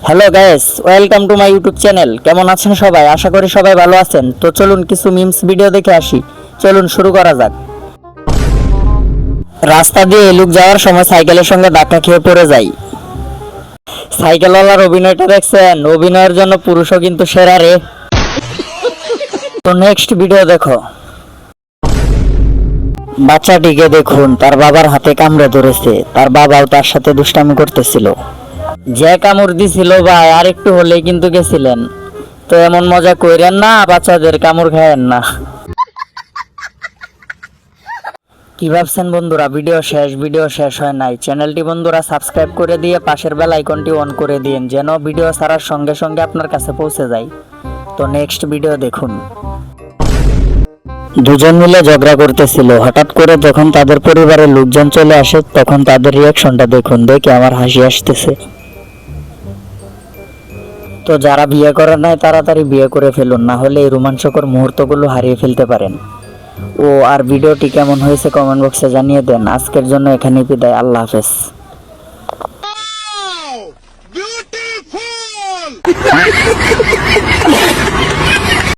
Hello guys, welcome to my YouTube channel. কেমন আছেন সবাই? আশা করি সবাই ভালো আছেন। তো চলুন কিছু মিমস ভিডিও দেখে আসি। চলুন শুরু করা যাক। রাস্তা দিয়ে এলুক যাওয়ার সময় সাইকেলের সঙ্গে ধাক্কা খেয়ে পড়ে যায়। সাইকেলওয়ালার অভিনয়টা দেখছেন? অভিনয়ের জন্য পুরুষও কিন্তু সেরা রে। তো নেক্সট ভিডিও দেখো। বাচ্চাটিকে দেখুন, তার বাবার হাতে কামড়ে ধরেছে। তার বাবাও তার সাথে দুষ্টামি করতেছিল। যে কামড় দিছিল ভাই, আর একটু হলেই কিন্তু গেছিলেন। তো এমন মজা কইরেন না, বাচ্চাদের কামড় খায়েন না। কি ভাবছেন বন্ধুরা? ভিডিও শেষ হয় নাই। চ্যানেলটি বন্ধুরা সাবস্ক্রাইব করে দিয়ে পাশের বেল আইকনটি অন করে দিন, যেন ভিডিও ছাড়ার সঙ্গে সঙ্গে আপনার কাছে পৌঁছে যায়। তো নেক্সট ভিডিও দেখুন। দুজন মিলে ঝগড়া করতেছিল। হঠাৎ করে যখন তাদের পরিবারের লোকজন চলে আসে, তখন তাদের রিয়াকশনটা দেখুন। দেখে আমার হাসি আসতেছে। তো যারা বিয়ে করেন নাই তাড়াতাড়ি বিয়ে করে ফেলুন, না হলে এই রোমাঞ্চকর মুহূর্তগুলো হারিয়ে ফেলতে পারেন। ও আর ভিডিওটি কেমন হয়েছে কমেন্ট বক্সে জানিয়ে দেন। আজকের জন্য এখানেই বিদায়। আল্লাহ হাফেজ। Beautiful!